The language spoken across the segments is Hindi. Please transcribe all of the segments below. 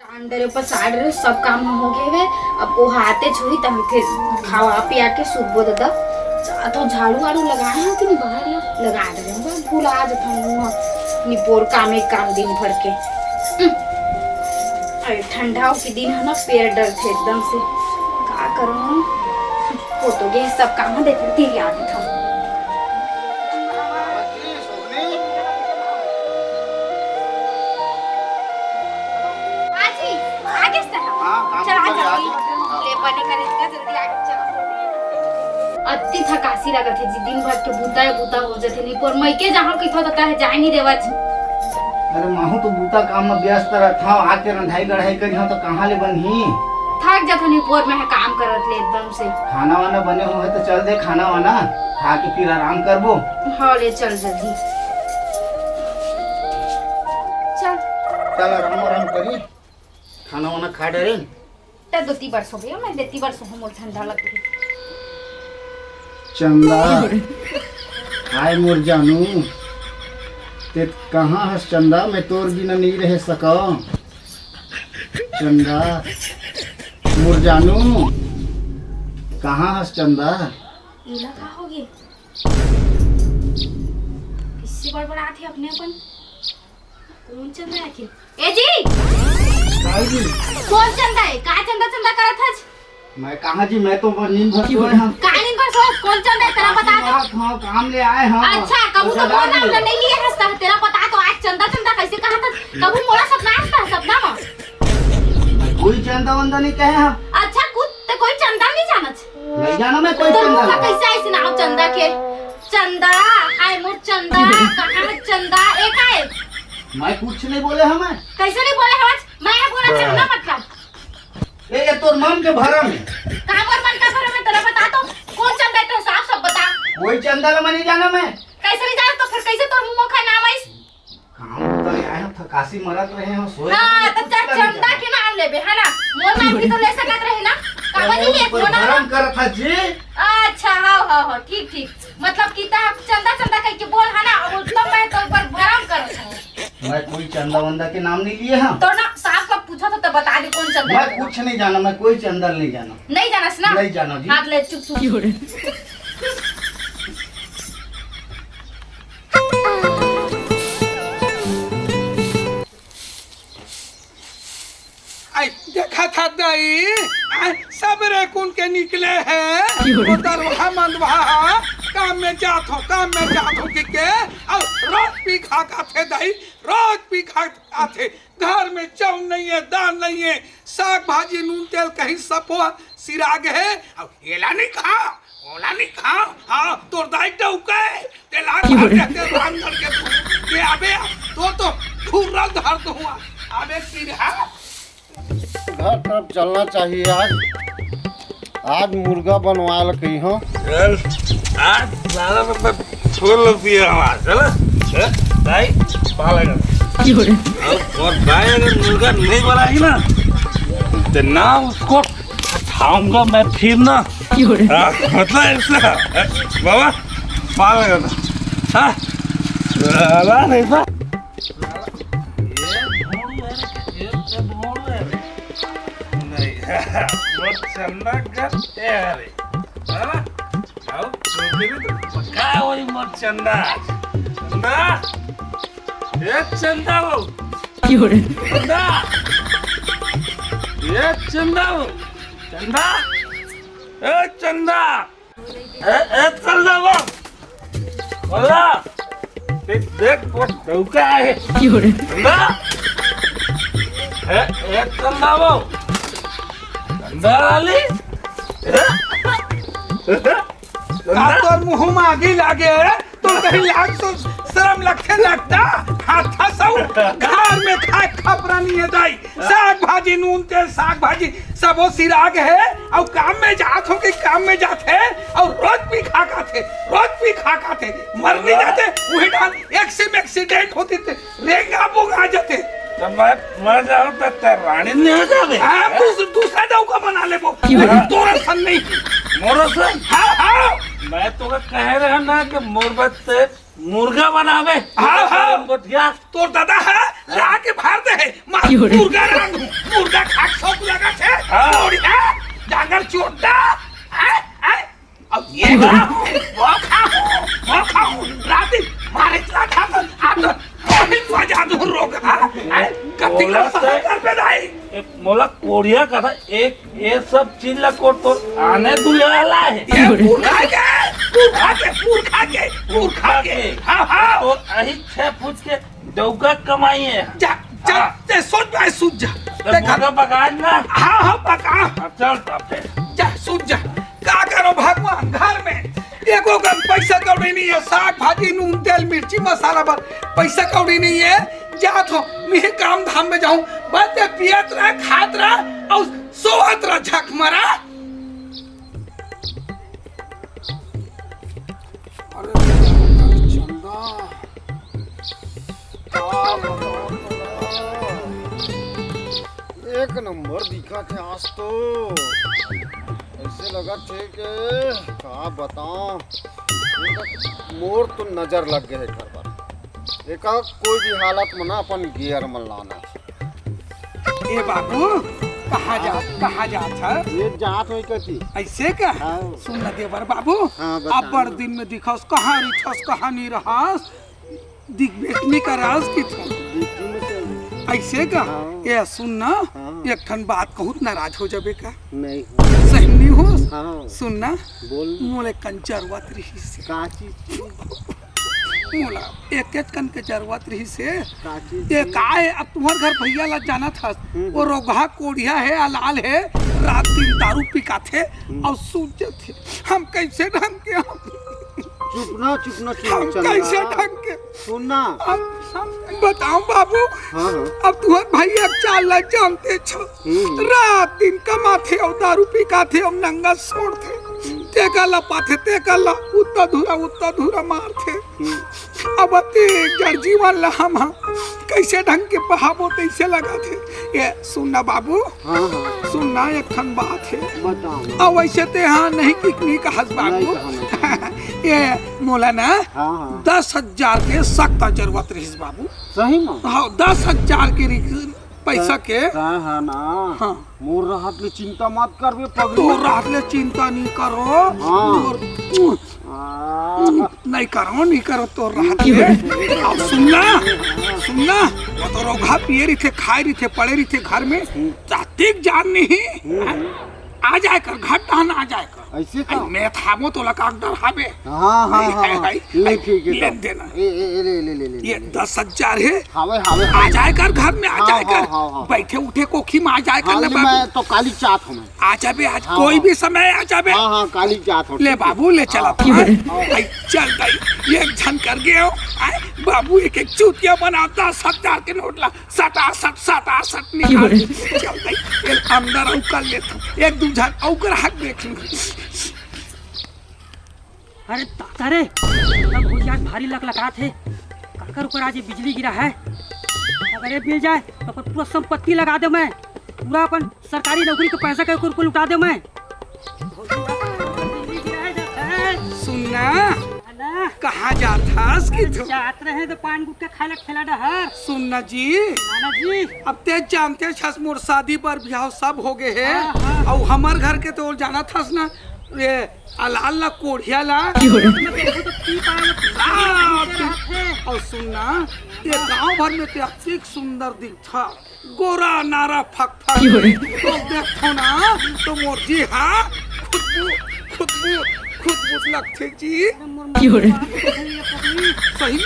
अंदर ऊपर साइड रे सब काम हो गए वे। अब वो हाथे छुई तब फिर खावा पिया के सुबह दादा तो झाड़ू वाड़ू लगाए हैं कि नहीं बाहर लगा दे रहे हैं भूल आ जाता हूँ निपोर काम एक काम दिन भर के। अरे ठंडाओं के दिन है ना पैर डर थे एकदम से क्या करूँ फोटो के सब काम देते थे याद था। अति थकासी लगत है जी दिन भर के बूता हो जाते नहीं पर मैं के जहां की थोड़ा है जाए नहीं देवा। अरे माहू तो बूता काम में व्यस्त रहता हूं आके रंधाई गढ़ाई करी हूं तो कहां ले बनही थक जात नहीं पर मैं काम करत ले एकदम से। खाना वाना बने हो है तो चल दे खाना वाना खा के फिर आराम करबो। हां ले चल जल्दी चल आराम करी खाना वाना खा डरे ते दोती बरस हो गया मैं देती बरस हो मोर ठंडा लग रही। चंदा हाय मोर जानू ते कहाँ है चंदा मैं तोर बिना नहीं रह सका। चंदा मोर जानू कहाँ है चंदा इला का हो गए किससे बड़बड़ा थे अपने अपन कौन चंदा है ए जी कौन चंदा है का चंदा करत है। मैं कहाँ जी मैं तो नींद भर सोए हम का नींद भर सोए कौन चंदा है तेरा बता दो। हां काम ले आए हम। अच्छा कबू तो मोर नाम नहीं लिए हंसता तेरा पता तो आज चंदा कैसे कहा था कबू मोरा सपना हंसता सपना में कोई चंदा वंदा नहीं कहे हम। अच्छा कुछ तो कोई चंदा नहीं जानत नहीं जाना मैं कोई तो चंदा कैसे ऐसे नाम चंदा के चंदा आय मोर चंदा कहां चंदा एक है मैं कुछ नहीं बोले हम कैसे नहीं बोले हम मैं बोला चंदा मतलब ये तोर मन के भरम है काबर मन का भरम है तेरा बता तो कौन चंदा है तो साफ सब बता। कोई चंदा ला मैं नहीं जाना मैं कैसे नहीं जाना तो फिर कैसे तोर मुंह का नाम है काम तो आए हम थकासी मरत रहे हैं सोए। हां तो चंदा के नाम लेबे है ना मोर नाम भी तो ले सकत रहे ना काबर नहीं ले मोर भरम करत था जी। अच्छा हां ठीक मतलब कि ता चंदा कह के बोल है ना और तब मैं तो ऊपर भरम करत हूं। मैं कोई चंदा वंदा के नाम नहीं लिए हम तो ना साफ साफ पूछा तो बता दे कौन चंदा मैं कुछ नहीं जाना मैं कोई चंदा नहीं जाना नहीं जाना ना नहीं जाना जी। हाथ ले चुप देखा था दाई सबरे कुन के निकले हैं उधर वहाँ मंदवा काम में जात हो के और रोज भी खा थे दाई रोज भी खा थे घर में चाउन नहीं है दाल नहीं है साग भाजी नून तेल कहीं सपो सिराग है और येला नहीं खा ओला नहीं खा हाँ तोर दाई टौके तेला कहते राम धर के आबे तो फुर्रा धर दो आबे सिरहा घर तरफ चलना चाहिए। आज मुर्गा बनवा लगी हो आज सारा मतलब छोड़ पिए हमारा चलो भाई पालेगा और भाई अगर मुर्गा नहीं बनाएगी ना तो ना उसको खाऊंगा मैं फिर ना मतलब ऐसा बाबा पालेगा ना हाँ नहीं था चंदा करते हैं क्या वही मत चंदा ये चंदा वो चंदा ये चंदा वो चंदा ए चंदा वो बोला देख वो धोखा है चंदा ए चंदा वो दाली तो मुंह में आगे लागे तो कहीं लाग तो शर्म लगता हाथा सब घर में खाए खपरा नहीं है दाई साग भाजी नून तेल साग भाजी सब वो सिराग है और काम में जात हो के काम में जाते और रोज भी खा खाते मर नहीं जाते वही डाल एक्सीडेंट होती थे रेंगा बोगा जाते तो मैं जाऊँ तो रानी नहीं हो जावे हाँ दूसरा डौका बना ले वो तोरा सन नहीं मोरो सन हाँ मैं तो कह रहा ना कि मुर्गा से मुर्गा बनावे हाँ बटिया तोर दादा है ला के भार दे मुर्गा मगर चोटा अब ये वो खाऊं रात दिन मारे चला था अब रोहित वजह दूर रोगा कतिला कर पे दाई मोला कोढ़िया का था एक ये सब चीज ला कोट तो आने दुयाला है ये पूर खा के हाँ तो अही 6 फुट के डौका कमाई है जा सोच भाई सूझ जा देखा पका ना हाँ पका चल तब फिर जा सूझ जा का करो भगवान घर में एको का पैसा कौड़ी नहीं है साग भाजी नून तेल मिर्ची मसाला पर पैसा कौड़ी नहीं है जा तो मैं काम धाम में जाऊं बस पियत रहा खात रहा और सोवत रहा झक मरा एक नंबर दिखा थे आज तो ऐसे लगा थे कि क्या बताऊं मोर तो नजर लग गए घर पर एक कोई भी हालत में ना अपन गियर में लाना ए बाबू कहाँ जा था ये जात हुई कथी ऐसे का हाँ। सुन न देवर बाबू हाँ, अब बड़ दिन में दिखास कहाँ रिठस कहाँ नहीं रहस दिख बेटनी का राज की था ऐसे का हाँ। ये सुन ना हाँ। एक ठन बात कहूँ नाराज हो जाबे का नहीं सही नहीं हो हाँ। सुन ना बोल मोले कंचर वत रही से का चीज मोला एक कन के जरूरत रही से का चीज ये का है अब तुम्हार घर भैया ला जाना था वो रोगा कोढ़िया है अलाल है रात दिन दारू पिकाथे और सूझ थे हम कैसे ढंग के हम चुप कैसे ढंग के सुनना हम बताओ बाबू हाँ हाँ अब तुम्हार भैया चाल ला जानते छो रात दिन कमाथे और दारू पिकाथे और नंगा छोड़ते तेका लपाथे तेका ला उतना धूरा मारथे अब ते जड़ जीवन ला हम कैसे ढंग के पहाबो तैसे लगा थे ये सुनना बाबू हाँ हाँ सुनना एक खन बात है बताओ अब वैसे ते हाँ नहीं कितनी का हंस बाबू ये मोला ना हाँ हाँ 10,000 के सख्त जरूरत रही बाबू सही में हाँ 10,000 के पैसा के हाँ ना हाँ मोर राहत ले चिंता मत करबे तो पगली रात ले चिंता नहीं करो हाँ। और आ, नहीं करो तो रात ले अब सुनना वो तो रोगा पिए रही थे खाए रही थे पड़े रही थे घर में जातिक जान नहीं आ जाए कर घर टहन आ जाए कर ऐसे का मैं थामो तो लगा डर हावे हाँ हाँ हाँ ले ठीक है लेन देना ले ये 10,000 है हावे आ जाए कर घर में आ हाँ, जाए कर हाँ, हाँ। बैठे उठे कोखी में आ जाए कर ले मैं बाबू तो काली चाट हूँ मैं आ जाबे आज हाँ, कोई हाँ। भी समय आ जाबे हाँ काली चाट हूँ ले बाबू ले चला आई चल गई एक झन कर गए हो आए बाबू एक चूतिया बना 10,000 के नोट ला 67 निकाल चल गई ये अंदर औकर लेता एक दू झन औकर हक देख लूंगा अरे दादा रे तब हो जाए भारी लगा थे काकर ऊपर आज बिजली गिरा है अगर ये मिल जाए तो अपन पूरा संपत्ति लगा दे मैं पूरा अपन सरकारी नौकरी का पैसा के ऊपर लुटा दे मैं सुनना कहाँ जाता कि जात रहे तो पान गुटका खाला खेला डहर सुनना जी नाना जी अब ते जानते छस मोर शादी पर ब्याह सब हो गए है हाँ। और हमार घर के तो जाना था ना ये अलाल ला कोढ़िया ला और सुनना ये गांव भर में अत्यधिक सुंदर दिखता गोरा नारा फक तो देखो ना तो मोर जी हाँ खुदबू लगते जी सही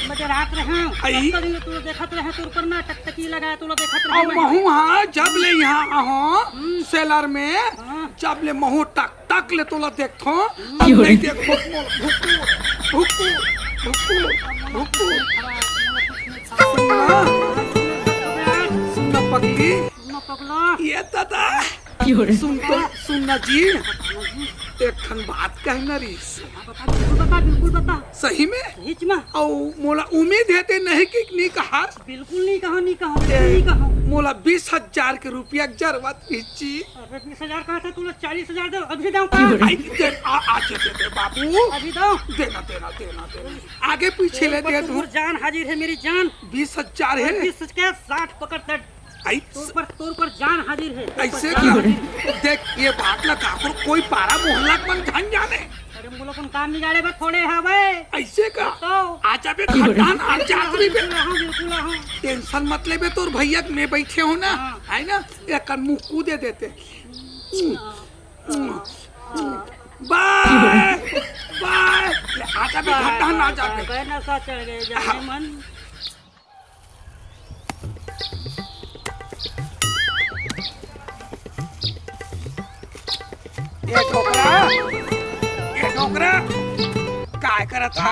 में रात रहे आई। तू देखत रहे तोर पर ना टकटकी लगाया तू देखत और रहे महू हाँ जब ले यहाँ आहो सेलर में हाँ। जब ले महू टक ले तोला देखो नहीं देखो भुक्कू सुनना पगली ये दादा सुनना जी एक खन बात कहना रही बिल्कुल बता सही में हिच में और मोला उम्मीद है ते नहीं कि नहीं कहा बिल्कुल नहीं कहा मोला 20,000 के रुपया जरूरत पीछी अरे 20,000 कहा था तूने 40,000 दे अभी दे आज दे बाबू अभी दो देना आगे पीछे ले दे तू जान हाजिर है मेरी जान 20,000 है 20 के 60 पकड़ दे तोर पर जान हाजिर है, तोर पर ऐसे जान क्या हाजिर है। देख ये बात ला काकुर कोई पारा मोहल्ला मन धन जाने अरे मोला अपन काम निकाले बे थोड़े हवे ऐसे का तो आजा बे खटान आ जातरी बे बिल्कुल हां टेंशन मत ले बे तोर भैया में बैठे हो ना है ना एक मुंह कूदे देते बाय बाय आजा बे खटान आ जा बे गए नशा चढ़ गए जाने मन। ये ठोकरा काय करत था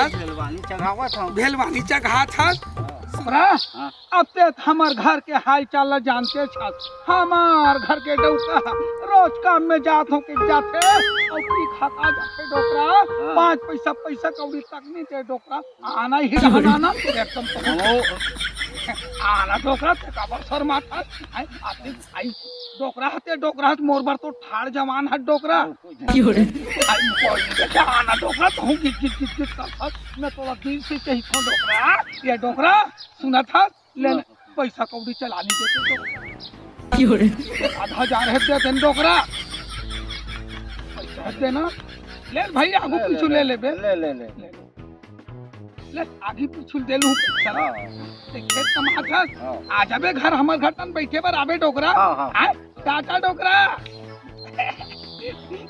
जलवानी चढ़ावा था। भेलवानी चढ़ा था छोकरा अब ते हमार घर के हाल चाल जानते छस हमार घर के डौका रोज काम में जात हो के जाते और पी खाता जाते डोकरा 5 पैसा कौड़ी तक नहीं दे डोकरा आना ही रहना ना एकदम तो आना डोकरा ते का बसर माथा आई आती आई डोकरा हते डोकरा हत मोर बार तो ठाड़ जवान हत डोकरा आई कोई क्या आना डोकरा तो हूं गिट करता मैं तो दिल से कही को डोकरा ये डोकरा सुना था ले पैसा कौड़ी चलानी देते आधा हजार है दे देन डोकरा पैसा देना ले भाई आगू पीछू ले ले बे ले आगे पीछू दे लूं चला खेत कमा था आ जाबे घर हमर घर तन बैठे पर आबे डोकरा आ टाटा डोकरा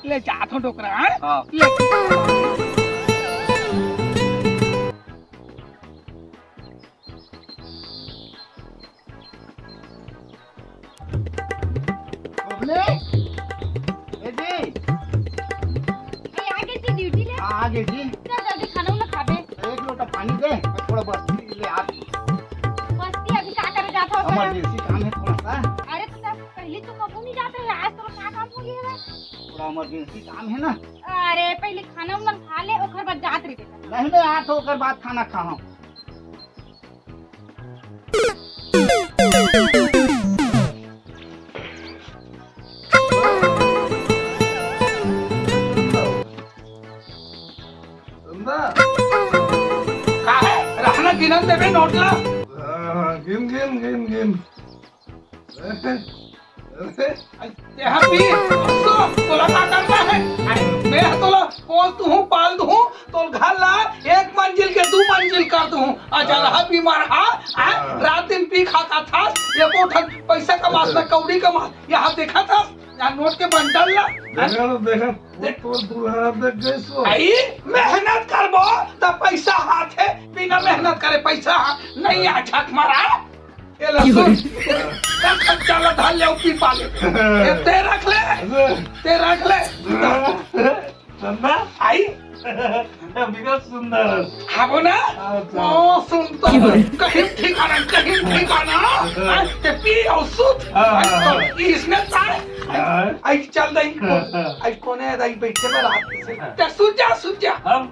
ले जात हो डोकरा ले बबले ए जी आगे से ड्यूटी ले आगे जी चल जल्दी खाना उना खाबे। एक लोटा पानी दे मैं थोड़ा बस्ती ले आ बस्ती अभी का करे जात हो इमरजेंसी काम है थोड़ा सा। अरे तो पहले तो कबू नहीं जाते है आज तो का काम हो गया है। थोड़ा इमरजेंसी काम है ना। अरे पहले खाना उना खा ले ओकर बाद जात रे बेटा। नहीं मैं आठ होकर बाद खाना खाऊं। का है रहना गिनन देबे नोटला गिन गिन गिन गिन यहाँ पी तो तोला का करना है मैं तोला पोल तू हूँ पाल दू हूँ तो घर ला 1 मंजिल के 2 मंजिल कर दू हूँ अजरहा बीमार रात दिन पी खाता था ये कोठन पैसा कमा में कौड़ी कमा यहाँ देखा था यहाँ नोट के बंडल ला देखो तो दुल्हा देख गई आई मेहनत करबो तो पैसा हाथ है बिना मेहनत करे पैसा नहीं आ झक मारा ये लसून चल धाल ले पी पाले ते रख ले चंदा आई बिगड़ सुंदर हाबो ना ओ सुन तो कहीं ठिकाना ते पी और सुत तो इसने तार आई चल दई आई कोने दई बैठे में रात से ते सुत जा अब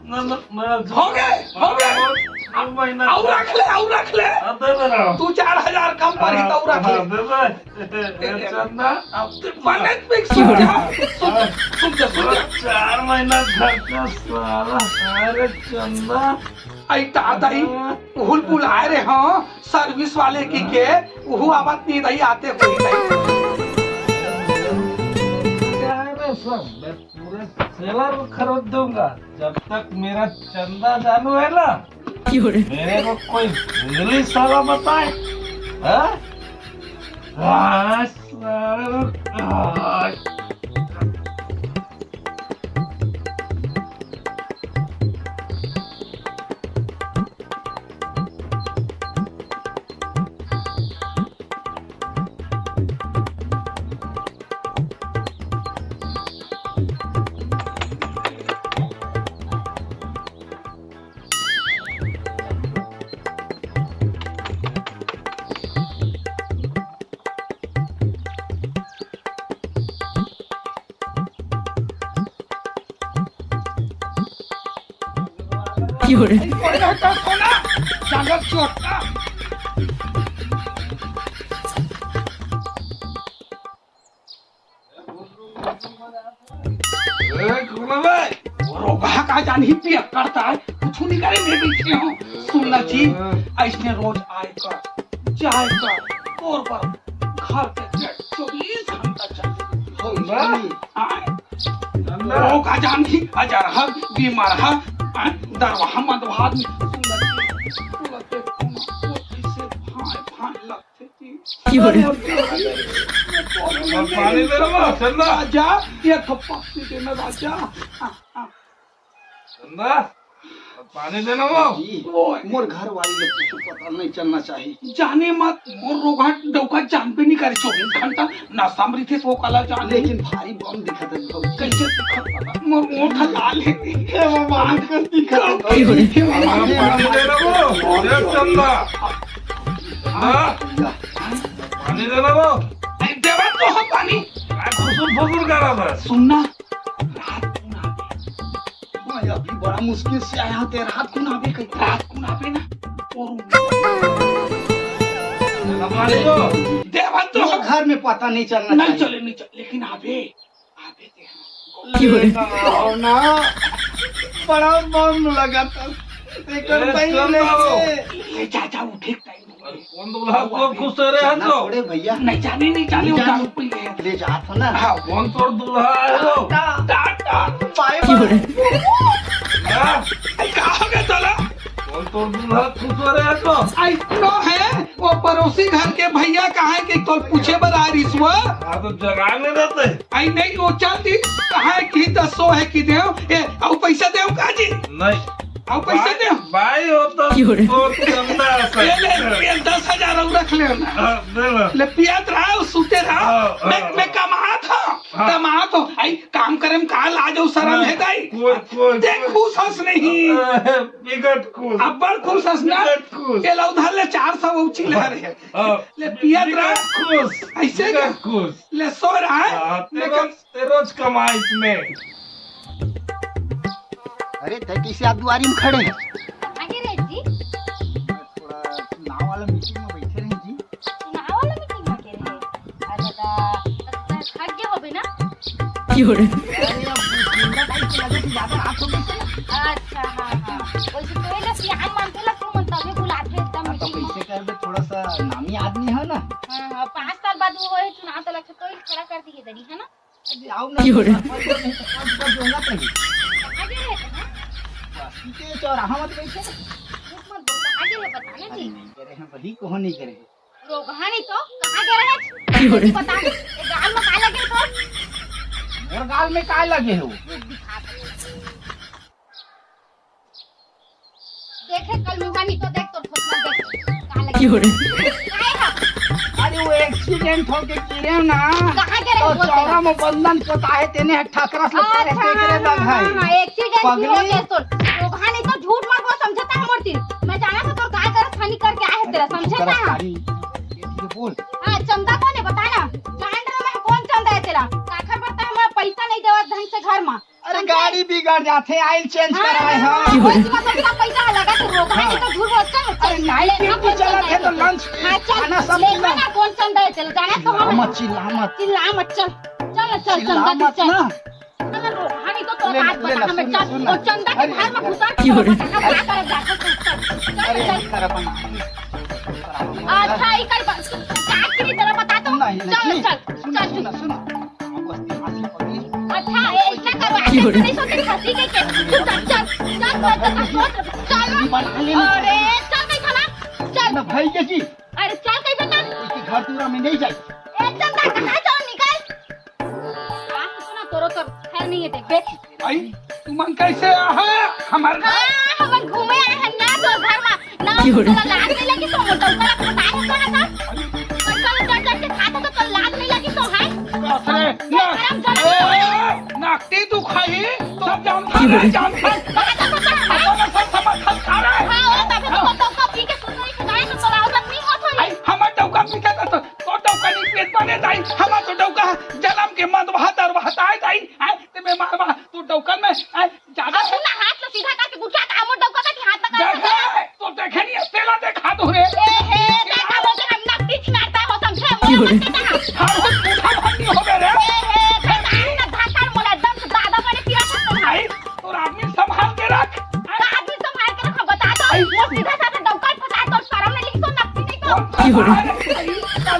हो गए महीना और रख ले तू 4000 कम पर ही तो रख ले चंदा बनत में सुन जा 4 महीना खर्चा सारा अरे चंदा आई दादाई भूल आए रे हाँ सर्विस वाले की के वो आवाज नहीं दई आते हुई दई सब मैं पूरे सेलर खरीद दूंगा जब तक मेरा चंदा चालू है ना मेरे को कोई इंग्लिश साला बताए सोना जंगल छोटा रोगा का जानी पिया करता है कुछ नहीं करे मैं बैठे हूँ सुनना जी ऐसने रोज आए कर जाए कर तोर पर घर के गेट 24 घंटा चंदा चल का जानी अजर हर बीमार हर दरवाहा मदवाद में सुंदर के कैसे भाई भाई लगते थी पानी दे रहा चंदा राजा ये थप्पा देना राजा चंदा पानी देना वो मोर घर वाली लोग कुछ पता नहीं चलना चाहिए। जाने मत मोर रोगा डौका जान पे नहीं करे 24 घंटा ना सामरी थे तो काला जान लेकिन भारी बम दिखत है भौजी। कैसे दिखत मोर मोठा लाल है हे वो मालूम कर दिखत है पानी दे रहा वो अरे चंदा पानी देना वो देवा तो हम पानी फुसुर फुसुर कर रहा था सुनना भाई अभी बड़ा मुश्किल से आया हूं तेरा रात को ना भी कहीं रात को ना पे ना पानी दो देवा तो तो घर में पता नहीं चलना नहीं चाहिए। चले नहीं चले लेकिन आबे और ना बड़ा बम लगा था लेकर पहले ले जा उठे टाइम कौन दूल्हा को खुश रहे हैं तो अरे भैया नहीं जाने वो दारू पी ले ले जात हो ना। हां कौन तोर दूल्हा है वो टाटा पाए कहाँ गए चला कौन तोर दूल्हा खुश रहे हैं तो आई नो है वो पड़ोसी घर के भैया कहाँ है कि तो पूछे बरा रिश्वा हाँ तो जगाने देते आई नहीं वो चलती कहाँ है कि 10 है कि देव ए और पैसा देव काजी नहीं और पैसा देव भाई हो तो चंदा ले 10,000 और रख ले ना दे लो ले पियात रहा और सूते रहा हाँ, मैं कमा था आई काम करे में कहा लाज और शर्म है दाई कोई देख खुश हंस नहीं बिगट खुश अब बड़ खुश हंस ना बिगट खुश ये ला उधर ले 400 उची ले रहे ले पियात रहा खुश ऐसे क्या? बिगट खुश ले सो रहा है ते रोज कमाई इसमें अरे तय किसी आप दुआरी में खड़े हैं आगे रहे जी थोड़ा नाव वाला मीटिंग में बैठे रहे जी। चुनाव वाला मीटिंग में के रहे अरे बता थक गए होबे ना अरे अब जिंदा टाइप से लगे कि ज्यादा रात हो गई है ना। अच्छा हां वैसे तो ये सियान मानते ला तू मन तभी बुलाते एकदम तो मीटिंग कैसे कर दे थोड़ा सा नामी आदमी है ना। हां 5 साल बाद वो है चुनाव तो लगता तो खड़ा कर दिए दड़ी है ना अरे आओ ना दूंगा कहीं आगे रहे ना के चौराहा मत बैठे झूठ मत बोल आगे रहे बताना जी करे हैं वही कहो नहीं करे रोगहानी तो कहां गए रहे बता दे गाल में का लगे तो और गाल में काय लगे हो देखे कल मुहानी तो देख तो ठोकना देख का लगे काय है अरे वो एक्सीडेंट हो के गिरे ना कहां गए तो रहे चौरा में बंधन पोता है तेने ठकरा से तारे टेकरे लग है हां एक्सीडेंट ही हो गया तो रोगहानी तो झूठ मत बोल समझता है मोरती मैं जाना था तो काय कर खानी करके आए तेरा समझता है ये बोल हां चंदा कौन है बता ना जान रहा मैं कौन चंदा है तेरा काखर बता हमारा पैसा नहीं देवा ढंग से घर में अरे गाड़ी बिगड़ जाते आइल चेंज कराए हां हां पैसा लगा तो रोगहानी तो झूठ बोलता है अरे नाइट भी चला थे तो लंच खाना सब ले ना कौन चंदा है चल जाना तो हम चिल्ला मत चल चंदा की चल अगर रोहानी तो बात बता हमें चल और चंदा के घर में घुसा के क्या करे जाकर अरे चल कर अपन अच्छा ई कर काट की तरह बता तो चल चल सुन सुन बस्ती हाथी पकड़ी अच्छा ऐसा करो नहीं सोचे खाती के चल अरे चल कहीं खाना चल ना भाई के जी अरे चल कहीं बता उसके घर पूरा में नहीं जाए एकदम ना कहां जाओ निकल सुना तोरो तो खैर नहीं है देख आई तू मन कैसे है हमारे हम घूमे आए हैं ना तो घर में ना तो लाग नहीं लगी तो मोटा ऊपर पता है कौन था चल चल चल के खाता तो लाग नहीं लगी तो है नाकती तू खाई तो जान था खा रहा है हां तब तो टौका पी के सुन रही सुनाए तो तोरा औरत नहीं होत होई आई हमार टौका पी के तो टौका नहीं पेट बने जाई हमार तो टौका जन्म के मत बहादुर बहताए जाई आई ते बीमार बा तू टौका में ज्यादा सुना हाथ से सीधा करके गुठा का मोर टौका का हाथ लगा देखे तो देखे नहीं तेला देखा दो रे ए हे देखा बोल के हम नकदी छिनाता हो समझे मोर मत कहा हर उठा भंडी हो गए रे ए हे खैर ना धाकर मोला दम से दादा बने पिया था आई और आदमी संभाल के रख आदमी संभाल के रखा बता दो वो सीधा साधा डौका फटा तो शर्म नहीं लिख तो नकदी नहीं तो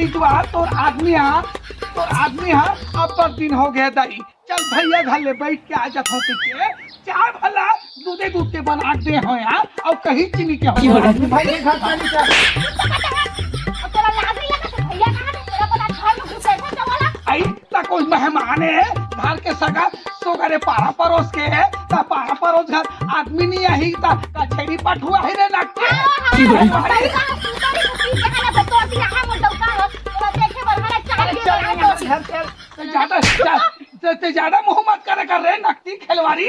रिजवा तोर आदमी अब पर दिन हो गए दाई चल भैया घर ले बैठ के आ जात हो के चाय भला दूधे दूध के बना दे हो यार और कहीं चीनी के हो भाई के घर चली जा तोरा लाज नहीं लगा भैया कहां तेरा पता घर में घुसे था वाला आई ता कोई मेहमान है घर के सगा सोगरे पारा परोस के है ता पारा परोस घर आदमी नहीं आई ता छेड़ी पठुआ है रे नक्के ज्यादा मुंह मत करे कर रे नकती खिलवाड़ी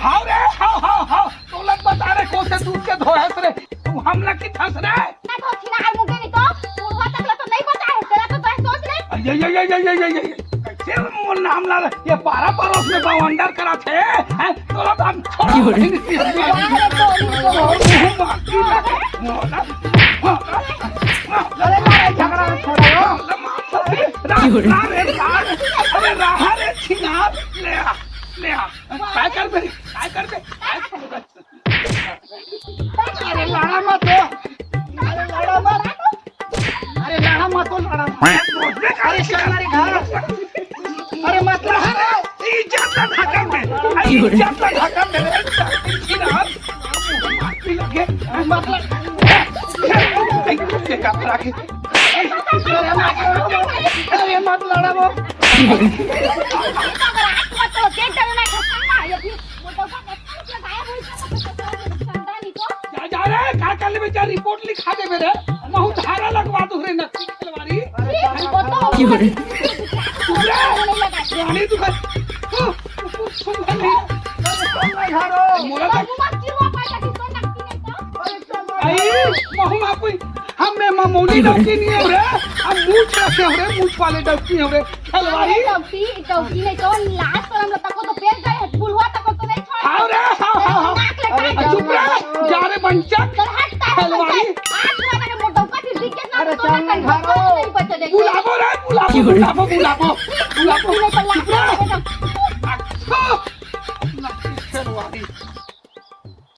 हाँ रे हाँ तो लग बता रे कोसे दूध के धोहस रे तू हमला की ठस रे ये कैसे मोर नाम ला ये पारा परोस में बावंडर करा थे हैं तो लब हम छोड़ झगड़ा छोड़ो अरे रहा रे छिनार ले आ काय कर बे अरे लड़ा मत हो अरे लड़ा मत अरे चल हमारे घर अरे मत लड़ा रे इज्जत का ढाका में छिनार लगे मतलब का राखे अरे मत लड़ा वो जा रे का कर ले बेचारा रिपोर्ट लिखा दे मेरे महू धारा लगवा दो रे नक्की खिलवाड़ी रानी तू कर सुन मोला आई महू आप हम में मामूली डॉक्टर नहीं हो रे हम मूछ रखे हो रे मूछ वाले डॉक्टर हो रे खिलवाड़ी हाँ रे हाँ चुप रे जा रे बंचा खिलवाड़ी बुलाबो रे बुलाबो